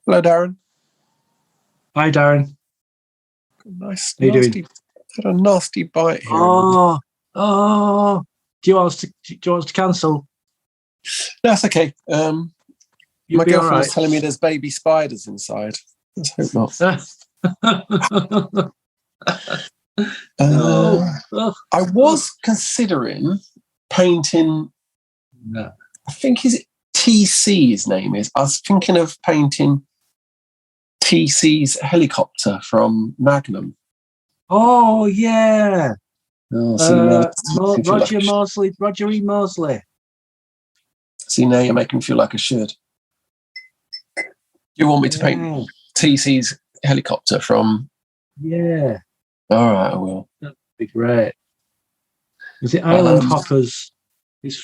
Hello, Darren. Hi, Darren. Nice, How you nasty. doing? Had a nasty bite here. Oh. Do you want us to cancel? That's okay. You'll My be all girlfriend was right. telling me there's baby spiders inside. Let's hope not. No. I was considering painting. No. I think TC. His name is. I was thinking of painting TC's helicopter from Magnum. Oh yeah. Oh, see now, Roger E. Mosley. See now, you're making me feel like I should. You want me to paint TC's helicopter from? Yeah. All right, I will. That'd be great. Is it Island Hoppers? His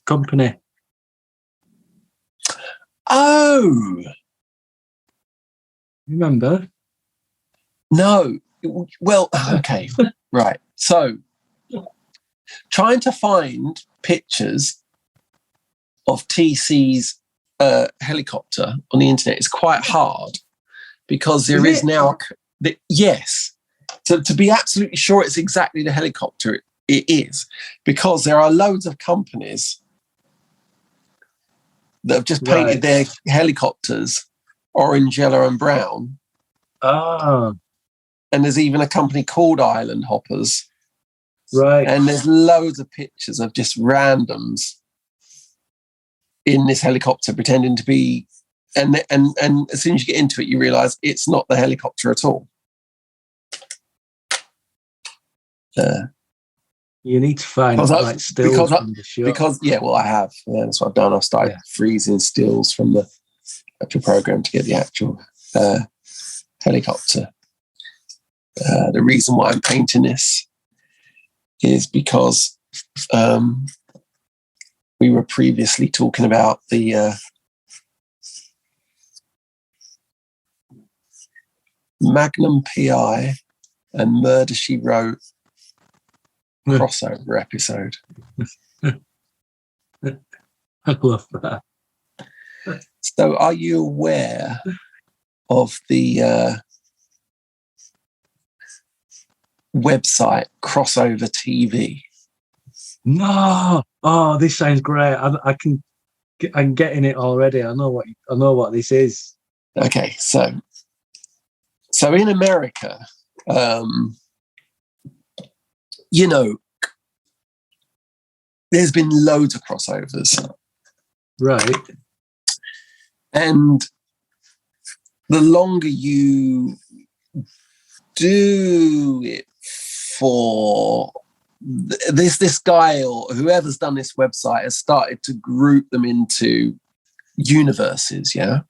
company. Oh. Remember? No. Well, okay. Right. So, trying to find pictures of TC's helicopter on the internet is quite hard because there is now. Yes. To be absolutely sure it's exactly the helicopter, it is, because there are loads of companies that have just painted their helicopters orange, yellow, and brown. Ah. And there's even a company called Island Hoppers. Right. And there's loads of pictures of just randoms in this helicopter pretending to be, and as soon as you get into it, you realise it's not the helicopter at all. You need to find stills from the show. Because I have. Yeah, that's what I've done. I've started freezing stills from the actual program to get the actual helicopter. The reason why I'm painting this is because we were previously talking about the Magnum PI and Murder, She Wrote crossover episode. I love that. So are you aware of the website Crossover TV? No. Oh, this sounds great. I'm getting it already. I know what this is. Okay, so in America, there's been loads of crossovers. Right. And the longer you do it for, this guy or whoever's done this website has started to group them into universes, yeah?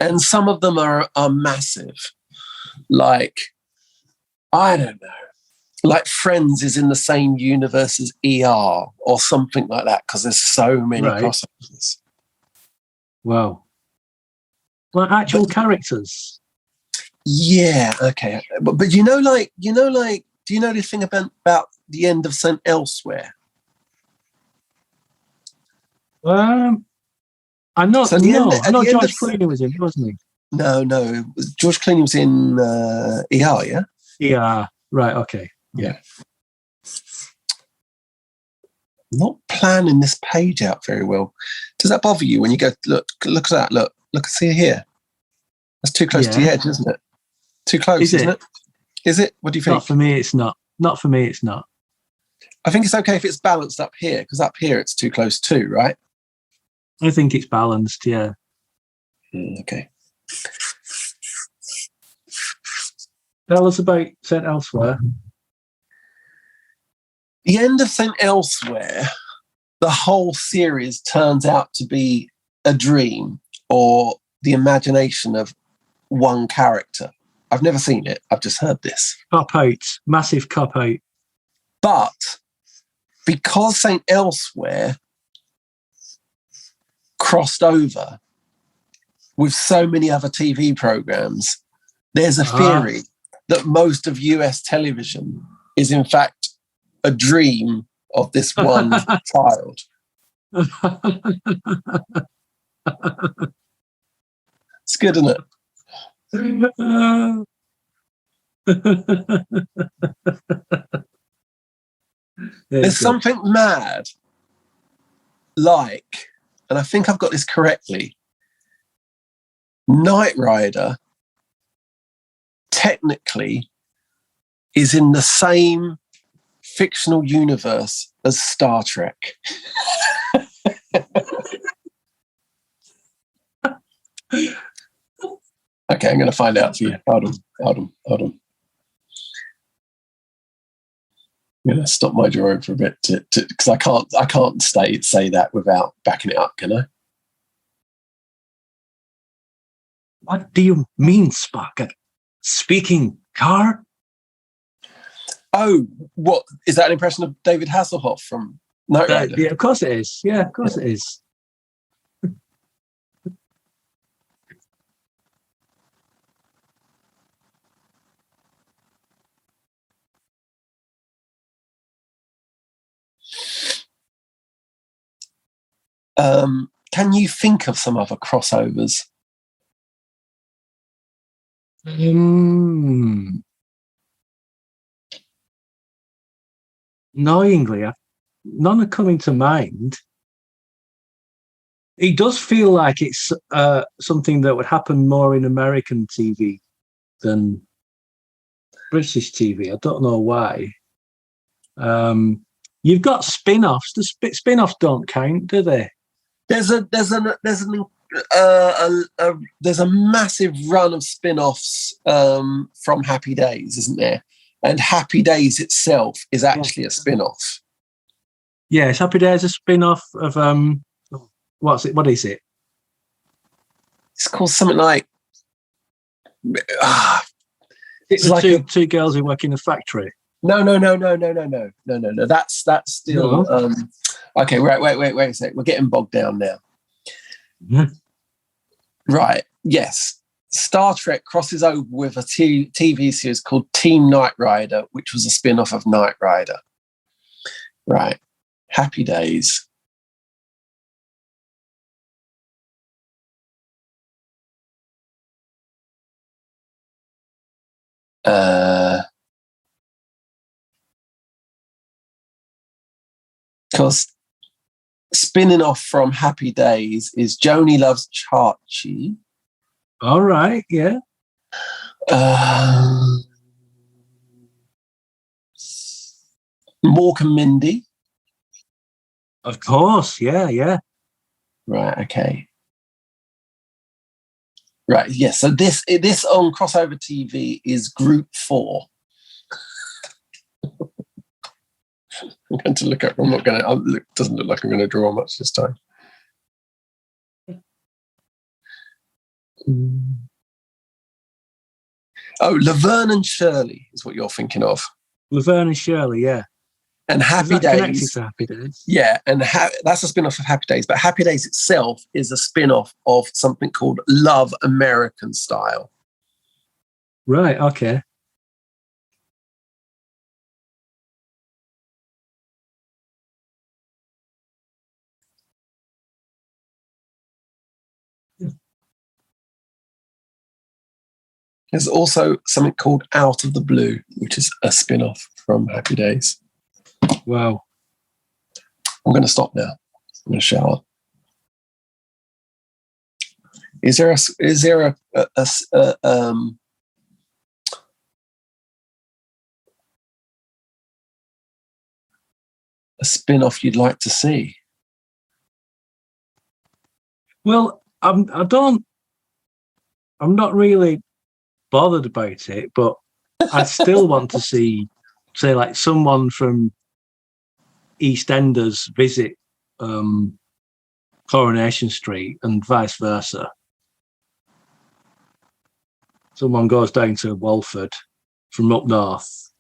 And some of them are massive. Like, I don't know. Like Friends is in the same universe as ER or something like that because there's so many crossovers. Wow. Like actual characters. Yeah, okay. But do you know the thing about the end of St. Elsewhere? I know. So I know George Clooney was in, wasn't he? No. George Clooney was in ER, yeah? Yeah. Right. Okay. Yeah. Not planning this page out very well. Does that bother you when you go, look at that, look, see here? That's too close to the edge, isn't it? Too close, isn't it? Is it? What do you think? Not for me, it's not. Not for me, it's not. I think it's okay if it's balanced up here, because up here it's too close too, right? I think it's balanced, yeah. Okay. Tell us about St. Elsewhere. The end of St. Elsewhere, the whole series turns out to be a dream or the imagination of one character. I've never seen it. I've just heard this. Cop out. Massive cop out. But because St. Elsewhere crossed over with so many other TV programs, there's a theory that most of US television is in fact a dream of this one child. It's good, isn't it? There's something mad, like, and I think I've got this correctly. Knight Rider technically is in the same fictional universe as Star Trek. Okay, I'm going to find out for you. Hold on. I'm going to stop my drawing for a bit because I can't say that without backing it up, can I? What do you mean, Spock? Speaking car? Oh, what is that? An impression of David Hasselhoff from Knight Rider? Yeah, of course it is. Yeah, of course it is. Can you think of some other crossovers? Annoyingly, none are coming to mind. It does feel like it's something that would happen more in American TV than British TV. I don't know why. You've got spin-offs. The spin-offs don't count, do they? There's a massive run of spin-offs from Happy Days, isn't there? And Happy Days itself is actually a spin-off. Yes, Happy Days is a spin-off of what is it? It's called something like it's like two girls who work in a factory. No. That's still okay. Wait a sec. We're getting bogged down now. Mm-hmm. Right. Yes. Star Trek crosses over with a TV series called Team Knight Rider, which was a spin-off of Knight Rider. Right. Happy Days. Because spinning off from Happy Days is Joni Loves Chachi. All right, yeah. Mork and Mindy. Of course, yeah. Right, okay. Right, yes. So this on crossover TV is Group 4. I'm going to look up. I'm not going to. It doesn't look like I'm going to draw much this time. Oh, Laverne and Shirley is what you're thinking of. Laverne and Shirley, yeah. And Happy Days. To Happy Days. Yeah, and that's a spin-off of Happy Days. But Happy Days itself is a spin-off of something called Love American Style. Right, okay. There's also something called Out of the Blue, which is a spin-off from Happy Days. Wow. I'm going to stop now. I'm going to shower. Is there a spin-off you'd like to see? Well, I'm not really bothered about it, but I still want to see, say, like someone from EastEnders visit Coronation Street and vice versa. Someone goes down to Walford from up north.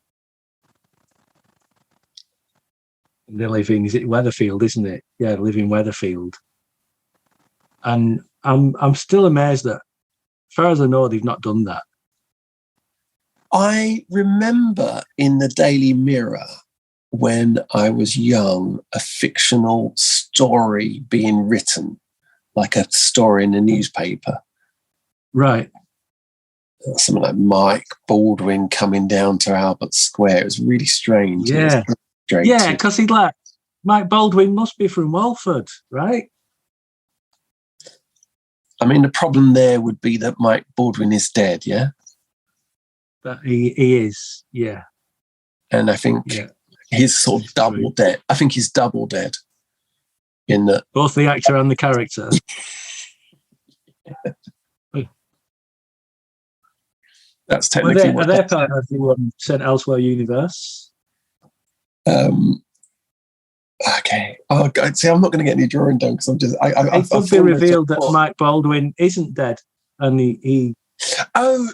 They live in, is it Weatherfield, isn't it? Yeah, they live in Weatherfield. And I'm still amazed that, as far as I know, they've not done that. I remember in the Daily Mirror when I was young, a fictional story being written, like a story in a newspaper, Right. Something like Mike Baldwin coming down to Albert Square. It was really strange. Yeah. Yeah, because he'd like, Mike Baldwin must be from Walford, right? I mean, the problem there would be that Mike Baldwin is dead, yeah? That he is, yeah. And I think he's sort of double dead. I think he's double dead. In that, both the actor and the character. That's technically are they part of the Sent Elsewhere universe? Okay. Oh, God. See, I'm not going to get any drawing done because I'm just. It could be revealed that Mike Baldwin isn't dead, and they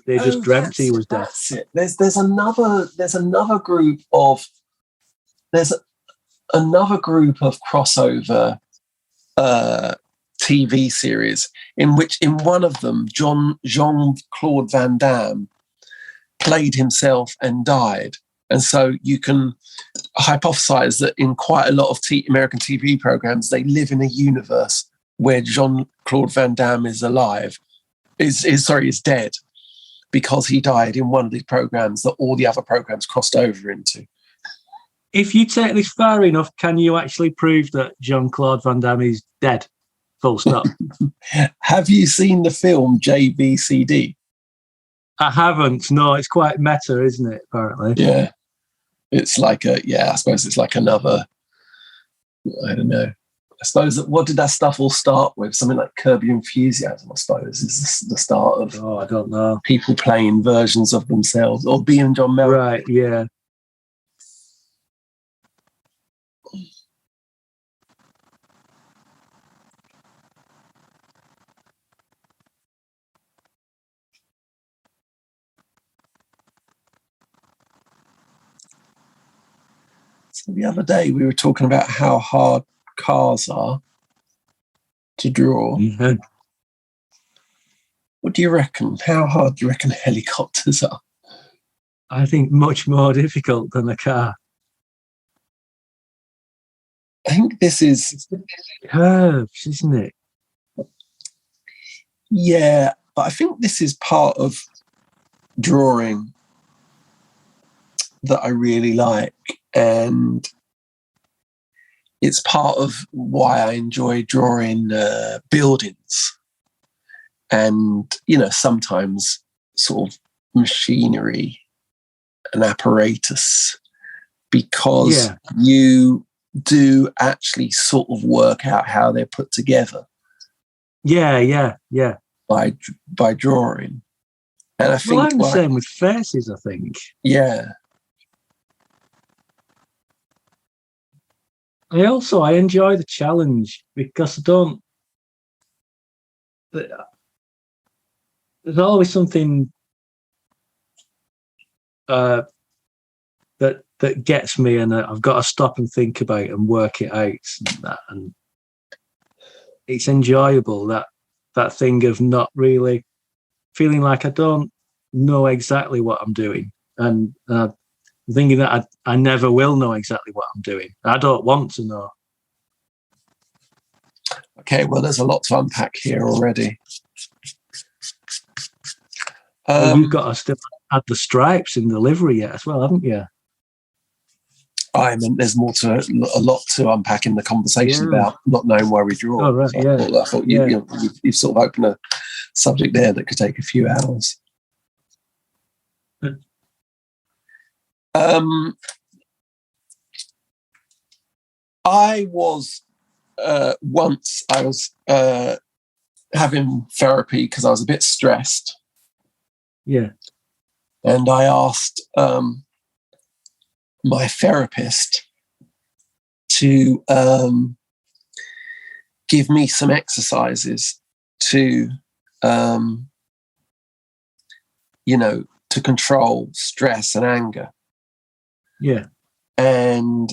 just dreamt he was dead. That's it. There's another group of crossover TV series in one of them Jean-Claude Van Damme played himself and died, and so you can hypothesize that in quite a lot of American TV programs they live in a universe where Jean-Claude Van Damme is alive, is dead, because he died in one of these programs that all the other programs crossed over into. If you take this far enough, can you actually prove that Jean-Claude Van Damme is dead? Full stop. Have you seen the film JVCD? I haven't. No, it's quite meta, isn't it, apparently? Yeah. It's like I suppose it's like another, I don't know. I suppose what did that stuff all start with? Something like Curb Your Enthusiasm, I suppose, is the start of. Oh, I don't know. People playing versions of themselves, or being John Mellencamp. Right, yeah. So the other day we were talking about how hard cars are to draw. Mm-hmm. What do you reckon? How hard do you reckon helicopters are? I think much more difficult than a car. I think this is curves, isn't it? Yeah, but I think this is part of drawing that I really like, and it's part of why I enjoy drawing buildings and, sometimes sort of machinery and apparatus, because you do actually sort of work out how they're put together. Yeah. By drawing. And I think I'm the same with faces, I think. Yeah. I enjoy the challenge because there's always something that gets me, and I've got to stop and think about it and work it out, and it's enjoyable, that thing of not really feeling like I don't know exactly what I'm doing, and thinking that I never will know exactly what I'm doing. I don't want to know. Okay, well, there's a lot to unpack here already. You've got to still add the stripes in the livery yet as well, haven't you? There's a lot to unpack in the conversation about not knowing why we draw. Oh, right, I thought you've sort of opened a subject there that could take a few hours. I was once having therapy because I was a bit stressed. Yeah. And I asked my therapist to give me some exercises to to control stress and anger. Yeah. And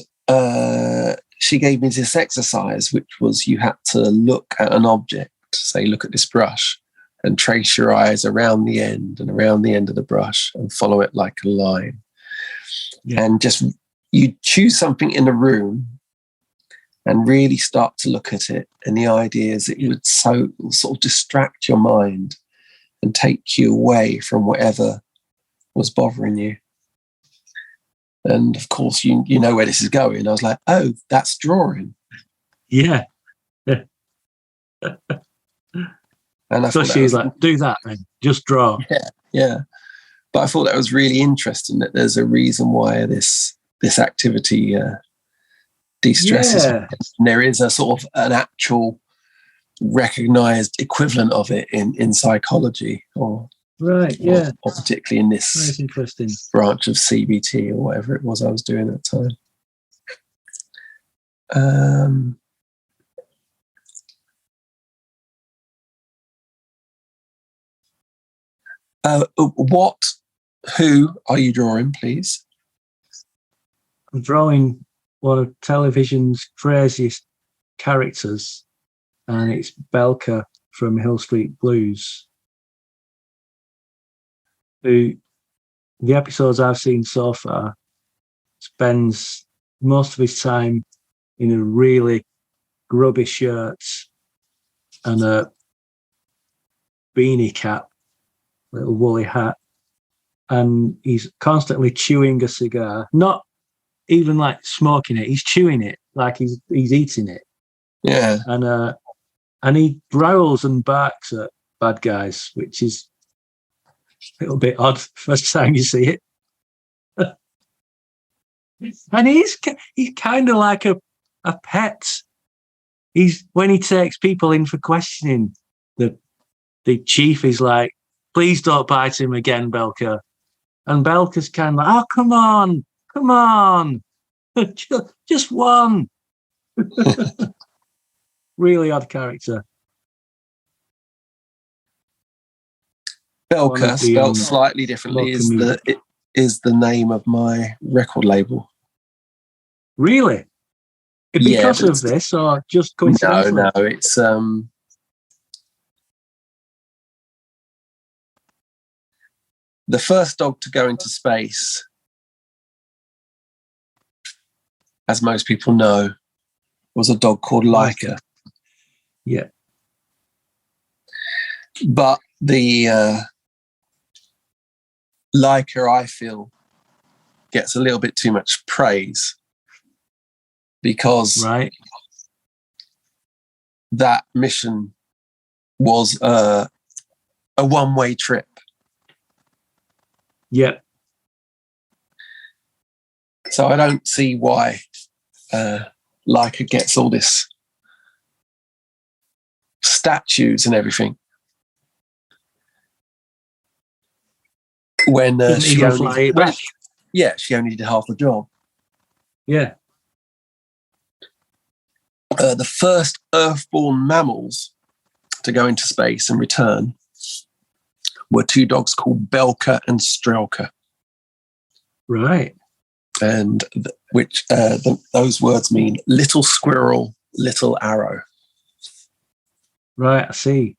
she gave me this exercise, which was you had to look at an object, say, look at this brush, and trace your eyes around the end and around the end of the brush and follow it like a line. Yeah. And just you choose something in the room and really start to look at it. And the idea is it would sort of distract your mind and take you away from whatever was bothering you. And of course, you know where this is going. I was like, oh, that's drawing. Yeah. And I So thought she's like, do that then, just draw. Yeah. But I thought that was really interesting, that there's a reason why this activity de-stresses. Yeah. And there is a sort of an actual recognized equivalent of it in psychology, or particularly in this That's interesting branch of CBT or whatever it was I was doing at the time. Who are you drawing, please? I'm drawing one of television's craziest characters, and it's Belker from Hill Street Blues, who, the episodes I've seen so far, spends most of his time in a really grubby shirt and a beanie cap, little woolly hat, and he's constantly chewing a cigar, not even like smoking it, he's chewing it like he's eating it. Yeah. And he growls and barks at bad guys, which is a little bit odd first time you see it. And he's kind of like a pet. When he takes people in for questioning, the chief is like, please don't bite him again, Belker. And Belker's kind of like, oh, come on. just one. Really odd character. Belker, spelled slightly differently, is the name of my record label. Really? Because of this, or just coincidentally? No, it's the first dog to go into space, as most people know, was a dog called Leica. Yeah. But the Leica, I feel, gets a little bit too much praise, because that mission was a one-way trip. Yeah. So I don't see why Leica gets all this statues and everything, when she only did half the job. Yeah. The first earthborn mammals to go into space and return were two dogs called Belker and Strelka. Right. And those words mean little squirrel, little arrow. Right, I see.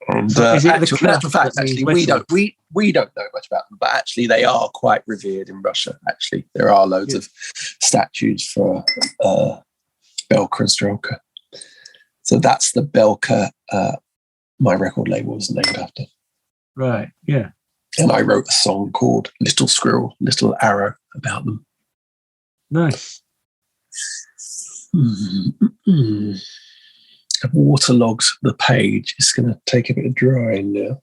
And so is it actual fact, actually, we don't know much about them, but actually they are quite revered in Russia. Actually, there are loads of statues for Belker and Strelka. So that's the Belker my record label was named after. Right, yeah. And I wrote a song called Little Squirrel, Little Arrow about them. Nice. I've waterlogged the page. It's going to take a bit of drying now.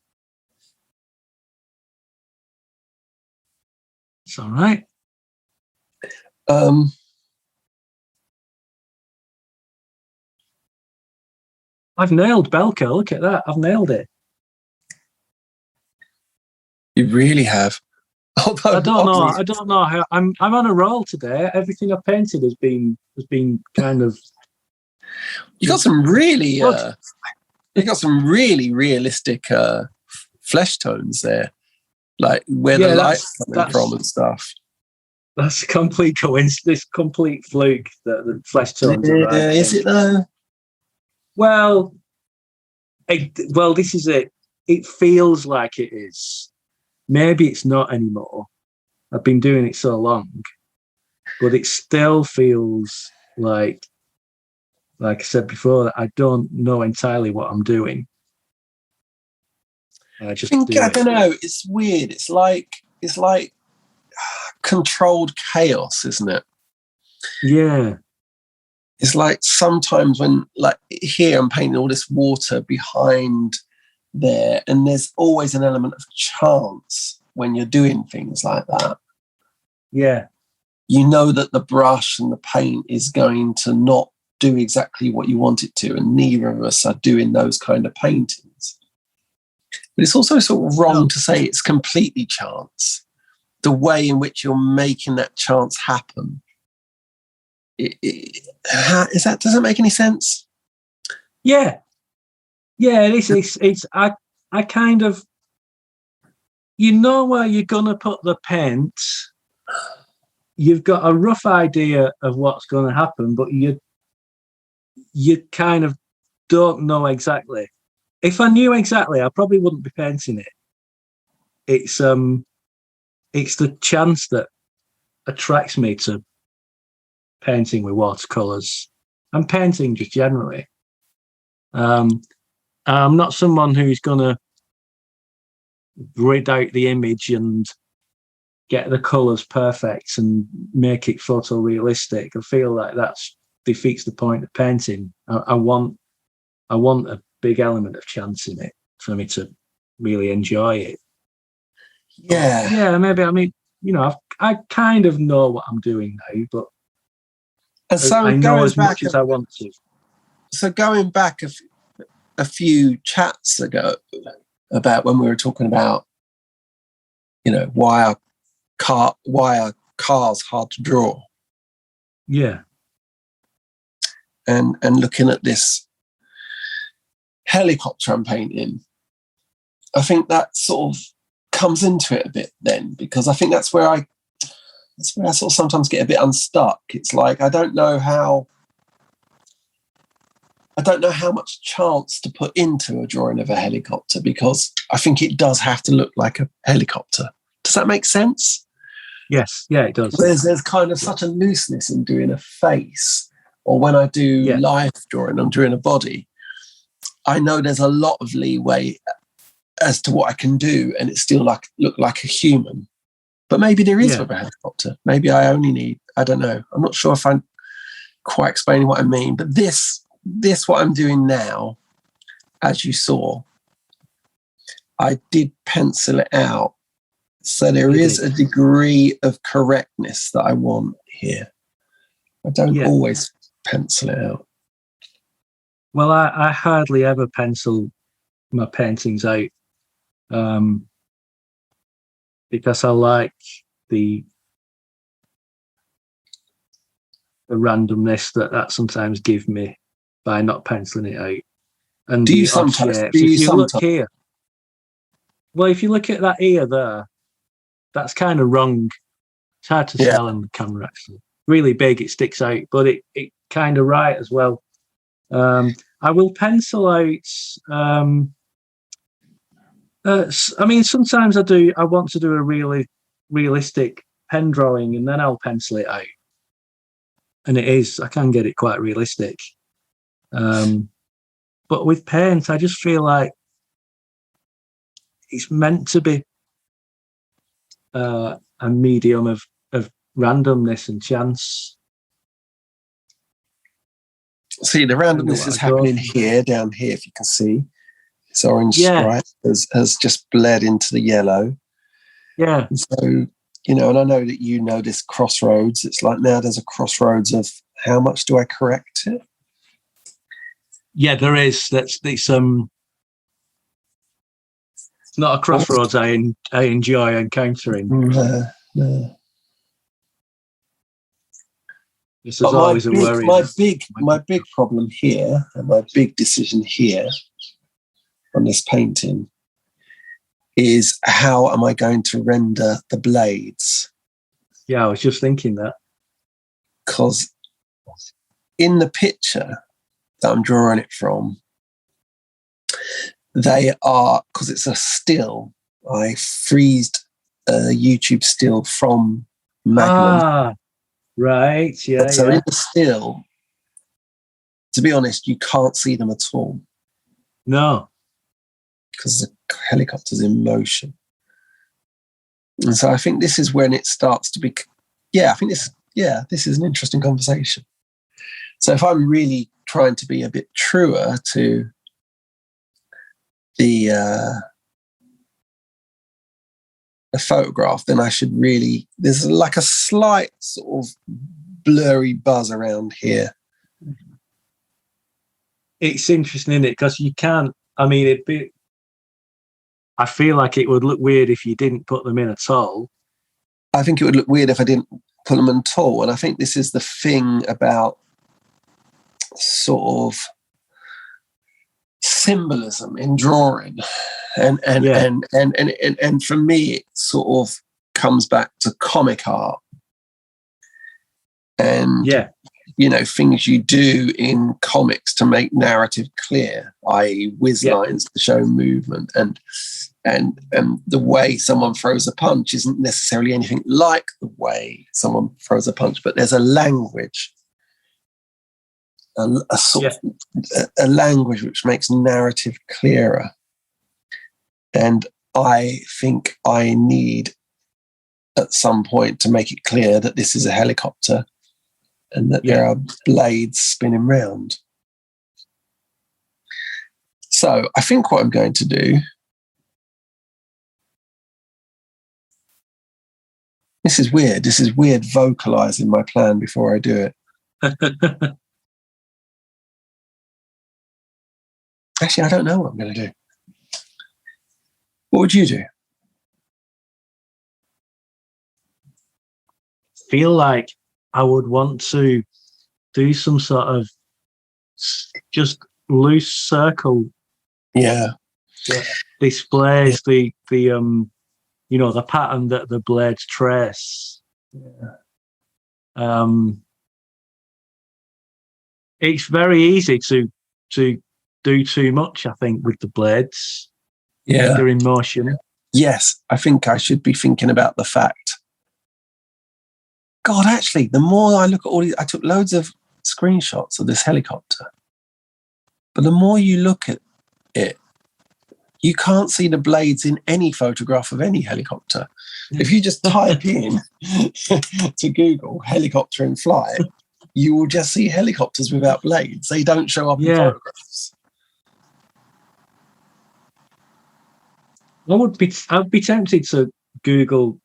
It's all right. I've nailed Belker. Look at that. I've nailed it. You really have. Although, I don't know how. I'm on a roll today. Everything I painted has been kind of. You got some really, realistic flesh tones there, like where the light's coming from and stuff. That's a complete coincidence, complete fluke that the flesh tones are right. Is it though? Well, this is it. It feels like it is. Maybe it's not anymore. I've been doing it so long, but it still feels like I said before, that I don't know entirely what I'm doing. I just I do it. don't know. It's weird. It's like controlled chaos, isn't it? Yeah. It's like sometimes when, like here, I'm painting all this water behind there, and there's always an element of chance when you're doing things like that. Yeah. You know that the brush and the paint is going to not do exactly what you want it to, and neither of us are doing those kind of paintings. But it's also sort of wrong to say it's completely chance. The way in which you're making that chance happen. Does that make any sense? Yeah. Yeah, it's I kind of, you know where you're gonna put the paint. You've got a rough idea of what's going to happen, but you kind of don't know exactly. If I knew exactly, I probably wouldn't be painting it. It's the chance that attracts me to painting with watercolors and painting just generally. I'm not someone who's going to read out the image and get the colors perfect and make it photorealistic. I feel like that defeats the point of painting. I want a big element of chance in it for me to really enjoy it. Yeah. But yeah, maybe, I mean, I kind of know what I'm doing now, but and so I know as much as I want to. So going back a few chats ago about when we were talking about, why are cars hard to draw? Yeah. And looking at this helicopter I'm painting, I think that sort of comes into it a bit then, because I think that's where I sort of sometimes get a bit unstuck. It's like I don't know how much chance to put into a drawing of a helicopter, because I think it does have to look like a helicopter. Does that make sense? Yes, yeah, it does. There's kind of such a looseness in doing a face, or when I do live drawing, I'm doing a body. I know there's a lot of leeway as to what I can do, and it still look like a human. But maybe there is with a helicopter. Maybe I only need, I don't know. I'm not sure if I'm quite explaining what I mean, but this what I'm doing now, as you saw, I did pencil it out. So there is a degree of correctness that I want here. I don't always pencil it out. Well, I hardly ever pencil my paintings out, because I like the randomness that sometimes give me by not penciling it out. And do you the odd sometimes? shapes. If you look here, well, if you look at that ear there, that's kind of wrong. It's hard to tell on the camera, actually. Really big, it sticks out, but it kind of right as well. I will pencil out. I mean, sometimes I want to do a really realistic pen drawing, and then I'll pencil it out. And I can get it quite realistic. But with paint, I just feel like it's meant to be a medium of randomness and chance. See, the randomness is happening here, down here, if you can see. This orange stripe has just bled into the yellow. Yeah. And so, and I know that you know this crossroads. It's like now there's a crossroads of how much do I correct it? Yeah, there is. It's not a crossroads I enjoy encountering. No. This is always a worry. My big problem here, and my big decision here on this painting, is how am I going to render the blades? Yeah, I was just thinking that. Because in the picture that I'm drawing it from, they are, because it's a still, I freezed a YouTube still from Magnum. Right, yeah. So in the still, to be honest, you can't see them at all. No. Because helicopters in motion. And so I think this is when it starts to be, this is an interesting conversation. So if I'm really trying to be a bit truer to the photograph, then I should really, there's like a slight sort of blurry buzz around here. It's interesting, isn't it? Because you can't, I mean, I feel like it would look weird if you didn't put them in at all. I think it would look weird if I didn't put them in at all. And I think this is the thing about sort of symbolism in drawing. And for me, it sort of comes back to comic art. And things you do in comics to make narrative clear, i.e. whiz lines to show movement, and the way someone throws a punch isn't necessarily anything like the way someone throws a punch, but there's a language, a language which makes narrative clearer. And I think I need at some point to make it clear that this is a helicopter and that there are blades spinning round. So I think what I'm going to do, this is weird vocalizing my plan before I do it. Actually, I don't know what I'm going to do. What would you do? Feel like I would want to do some sort of just loose circle. Yeah. That displays the the pattern that the blades trace. Yeah. It's very easy to do too much, I think, with the blades. Yeah. They're in motion. Yes, I think I should be thinking about the fact. God, actually, the more I look at all these, I took loads of screenshots of this helicopter. But the more you look at it, you can't see the blades in any photograph of any helicopter. If you just type in to Google helicopter in flight, you will just see helicopters without blades. They don't show up in photographs. I'd be tempted to Google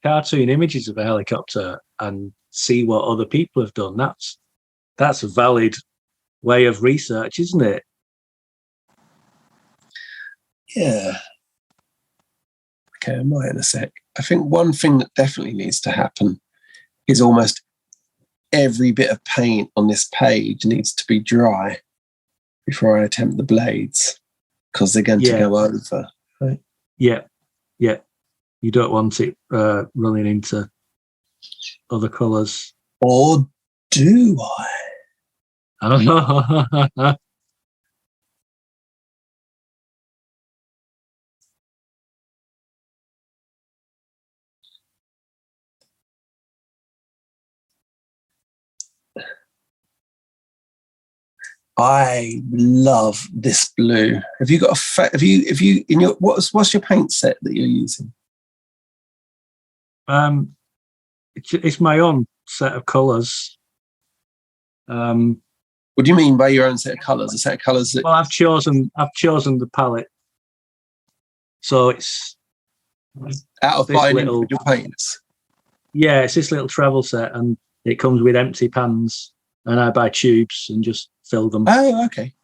cartoon images of a helicopter and see what other people have done. That's a valid way of research, isn't it? Yeah. Okay, I might in a sec. I think one thing that definitely needs to happen is almost every bit of paint on this page needs to be dry before I attempt the blades, because they're going to go over. Right? Yeah. You don't want it running into other colours. Or do I? I love this blue. Have you got what's your paint set that you're using? It's my own set of colours. What do you mean by your own set of colours? A set of colours that... Well, I've chosen the palette, so it's out of buying individual paints. Yeah, it's this little travel set, and it comes with empty pans, and I buy tubes and just fill them. Oh, okay.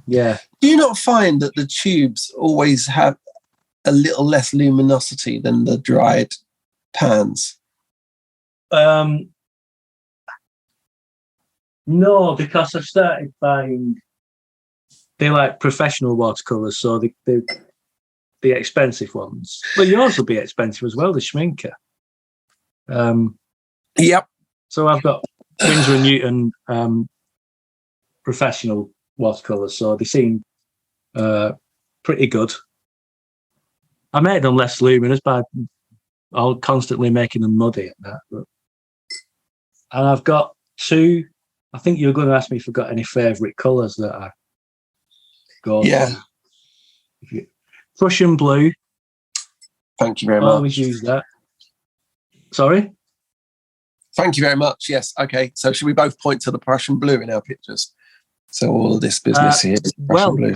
Yeah. Do you not find that the tubes always have a little less luminosity than the dried pans? No, because I've started buying. They're like professional watercolors, so the expensive ones. Well, yours will be expensive as well, the Schminker. Yep. So I've got Winsor & Newton professional watercolors, so they seem pretty good. I made them less luminous by constantly making them muddy and that. And I've got two. I think you were going to ask me if I've got any favourite colours that I go to. Prussian blue. Thank you very Always much. use that. Sorry? Thank you very much. Yes. Okay. So should we both point to the Prussian blue in our pictures? So all of this business here is Prussian blue.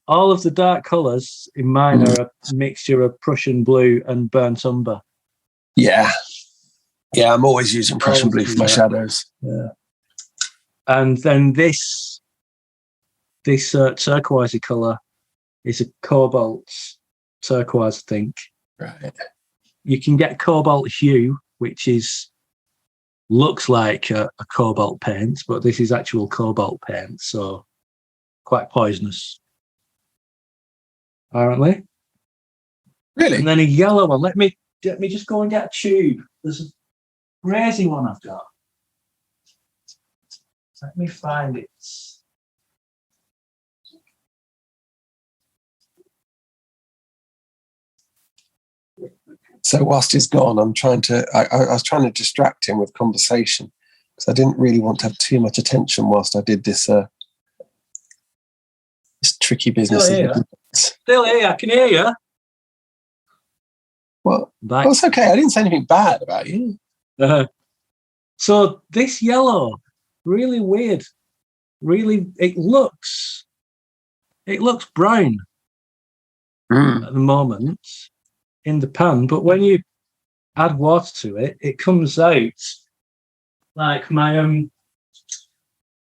All of the dark colours in mine are a mixture of Prussian blue and burnt umber. Yeah. Yeah, I'm always using Prussian blue for my shadows. Yeah. And then this turquoisey colour is a cobalt turquoise, I think. Right. You can get cobalt hue, which looks like a cobalt paint, but this is actual cobalt paint, so quite poisonous, apparently. Really? And then a yellow one. Let me just go and get a tube. There's a crazy one I've got. Let me find it. So whilst he's gone, I was trying to distract him with conversation because I didn't really want to have too much attention whilst I did this tricky business. Still here, I can hear you. Well, it's okay. I didn't say anything bad about you. So this yellow, really weird. Really, it looks brown at the moment in the pan, but when you add water to it, it comes out like my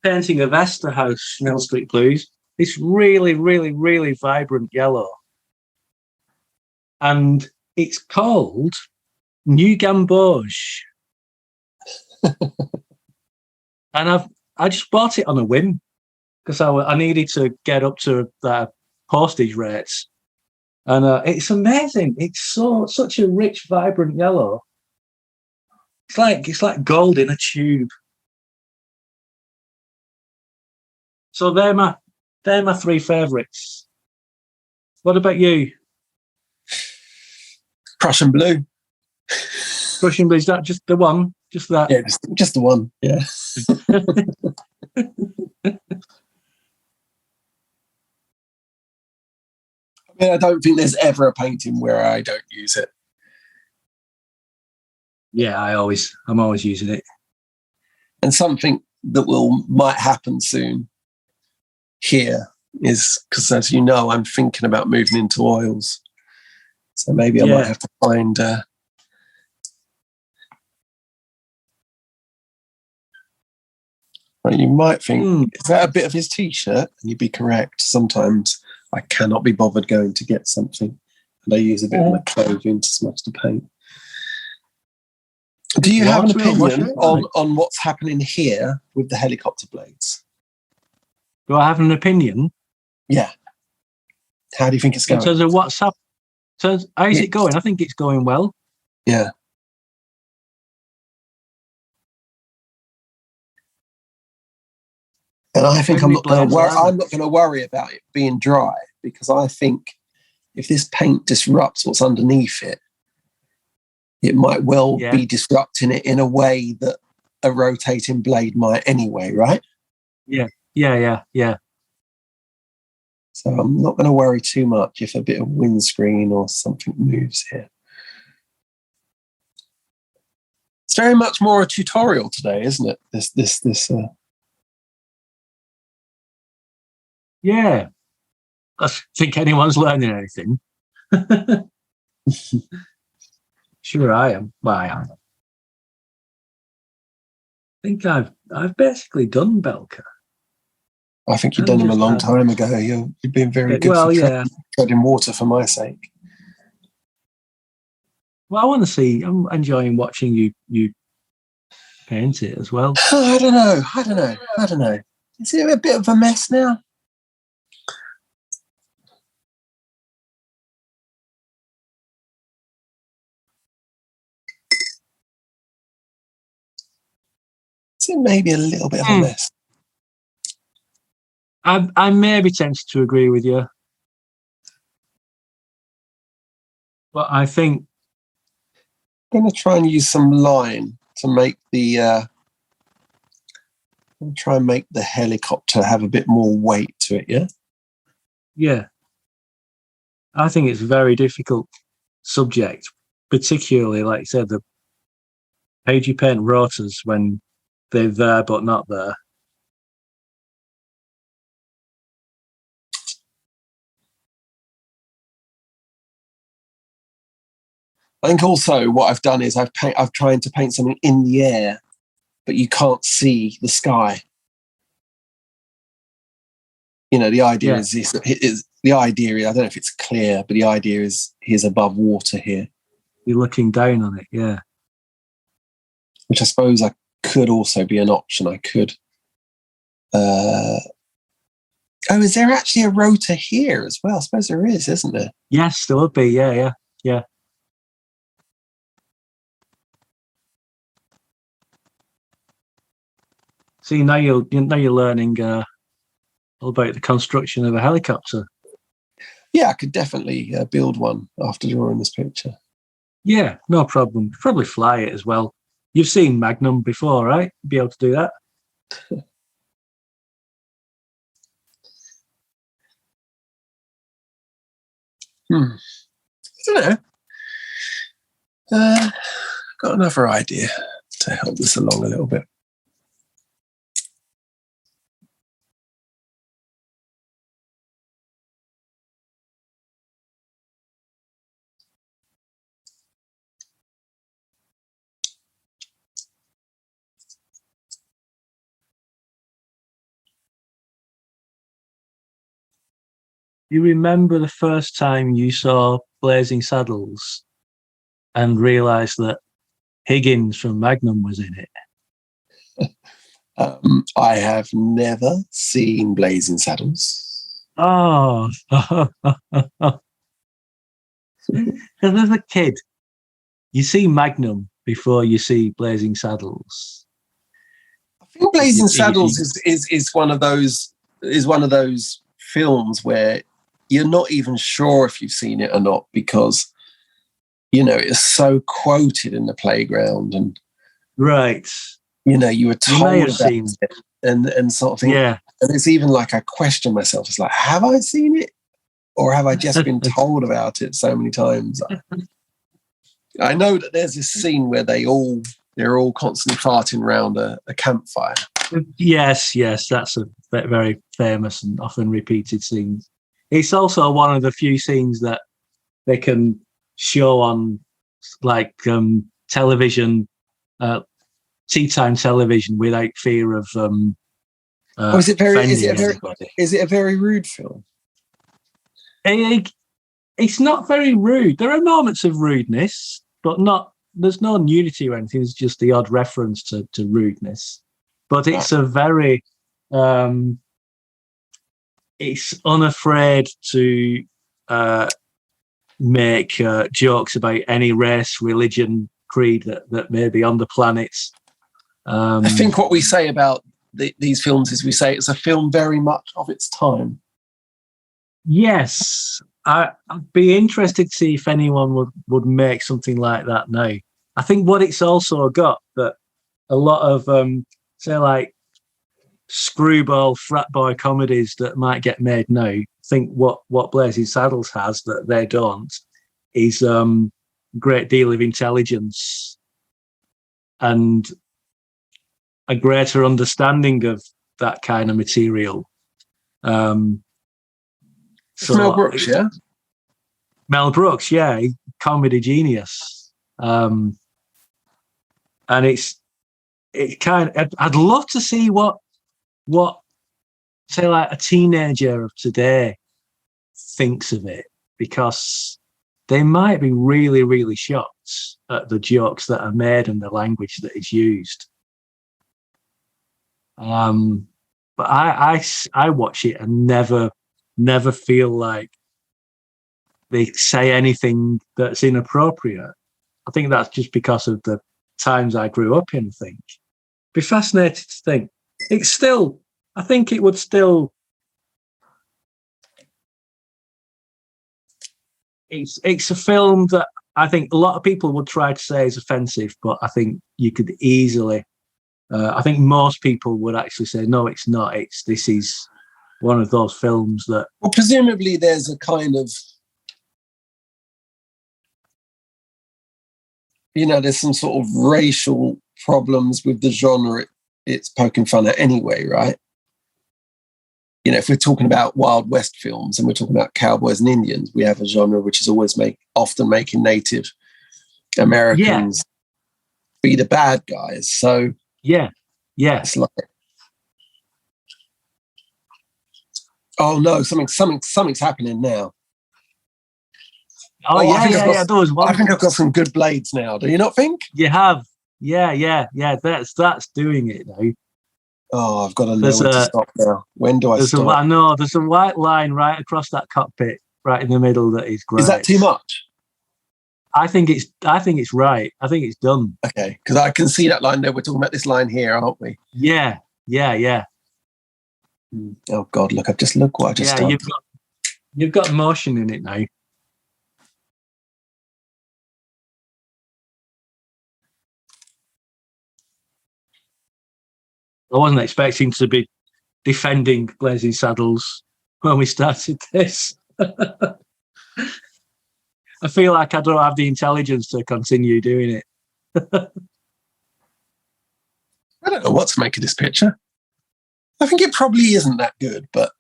painting of Esther House, Mill Street Blues. This really, really, really vibrant yellow, and it's called New Gamboge. And I just bought it on a whim because I needed to get up to the postage rates, and it's amazing. It's such a rich, vibrant yellow. It's like gold in a tube. So they're my three favourites. What about you? Prussian blue. Prussian blue, is that just the one? Just that? Yeah, just the one. Yeah. I mean, I don't think there's ever a painting where I don't use it. Yeah, I'm always using it. And something that might happen soon here is because, as you know, I'm thinking about moving into oils. So maybe I might have to find. Right, you might think, is that a bit of his T-shirt? And you'd be correct. Sometimes I cannot be bothered going to get something, and I use a bit of my clothing to smudge the paint. Do you have an opinion on what's happening here with the helicopter blades? Do I have an opinion? Yeah. How do you think it's going? In terms of what's up? How's it going? I think it's going well. Yeah. And I think I'm not going to worry about it being dry, because I think if this paint disrupts what's underneath it, it might well be disrupting it in a way that a rotating blade might anyway, right? Yeah. So I'm not going to worry too much if a bit of windscreen or something moves here. It's very much more a tutorial today, isn't it? This. Yeah. I don't think anyone's learning anything. Sure, I am. Well, I am. I think I've basically done Belker. I think you've done them a long time ago. You've been very good for treading water for my sake. Well, I want to see. I'm enjoying watching you paint it as well. I don't know. Is it a bit of a mess now? Is it maybe a little bit of a mess? I may be tempted to agree with you, but I think I'm going to try and use some line to make the helicopter have a bit more weight to it. Yeah. I think it's a very difficult subject, particularly, like you said, the page you paint rotors when they're there but not there. I think also what I've done is I've tried to paint something in the air, but you can't see the sky. You know, the idea is the idea. I don't know if it's clear, but the idea is he's above water here. You're looking down on it, yeah. Which I suppose I could also be an option. I could. Is there actually a rotor here as well? I suppose there is, isn't there? Yes, there would be. Yeah. See, now you're learning all about the construction of a helicopter. Yeah, I could definitely build one after drawing this picture. Yeah, no problem. Probably fly it as well. You've seen Magnum before, right? Be able to do that. I don't know. Got another idea to help this along a little bit. You remember the first time you saw Blazing Saddles and realised that Higgins from Magnum was in it? I have never seen Blazing Saddles. Oh, because as a kid, you see Magnum before you see Blazing Saddles. I think Blazing Saddles is one of those films where you're not even sure if you've seen it or not, because you know it's so quoted in the playground, and right, you know you were told about it and sort of thing. Yeah, and it's even like I question myself. It's like, have I seen it, or have I just been told about it so many times? I know that there's this scene where they're all constantly farting around a campfire. Yes, that's a very famous and often repeated scene. It's also one of the few scenes that they can show on like television, tea time television, without fear of is it a very rude film? It's not very rude. There are moments of rudeness, but there's no nudity or anything. It's just the odd reference to rudeness. But it's a very it's unafraid to make jokes about any race, religion, creed that may be on the planet. I think what we say about these films is we say it's a film very much of its time. Yes, I'd be interested to see if anyone would make something like that now. I think what it's also got that a lot of say like screwball frat boy comedies that might get made now, I think what Blazing Saddles has that they don't is a great deal of intelligence and a greater understanding of that kind of material. So Mel Brooks, yeah? Mel Brooks, yeah, comedy genius. And it kind of, I'd love to see what say like a teenager of today thinks of it, because they might be really, really shocked at the jokes that are made and the language that is used. But I watch it and never feel like they say anything that's inappropriate. I think that's just because of the times I grew up in. I think be fascinated to think it's still. I think it would still. It's a film that I think a lot of people would try to say is offensive, but I think you could easily. I think most people would actually say no, it's not. This is one of those films that. Well, presumably there's a kind of there's some sort of racial problems with the genre it's poking fun at anyway, right? If we're talking about Wild West films and we're talking about cowboys and Indians, we have a genre which is always often making Native Americans be the bad guys. So it's like, oh no, something's happening now. There was one. I think I've got some good blades now. Do you not think? You have, yeah. That's doing it now. Oh, I've got to know when to stop now. When do I stop? I know there's a white line right across that cockpit, right in the middle. That is great. Is that too much? I think it's right. I think it's done. Okay, because I can see that line there. We're talking about this line here, aren't we? Yeah. Oh God, look what I just done. You've got motion in it now. I wasn't expecting to be defending Blazing Saddles when we started this. I feel like I don't have the intelligence to continue doing it. I don't know what to make of this picture. I think it probably isn't that good, but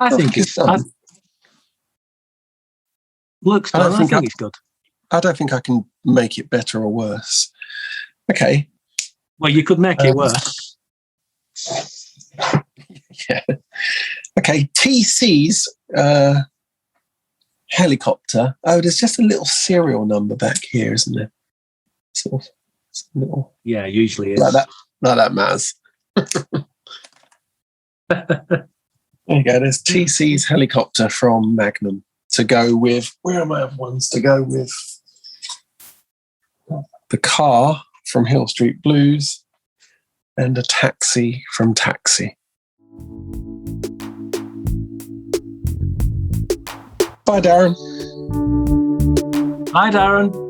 I think it's done. Looks done. I think it's good. I don't think I can make it better or worse. Okay. Well, you could make it worse. Yeah. Okay. TC's helicopter. Oh, there's just a little serial number back here, isn't there? Sort of little. Yeah, usually is. That matters. There you go. There's TC's helicopter from Magnum to go with. Where are my other ones to go with? The car from Hill Street Blues and a taxi from Taxi. Bye, Darren. Bye, Darren.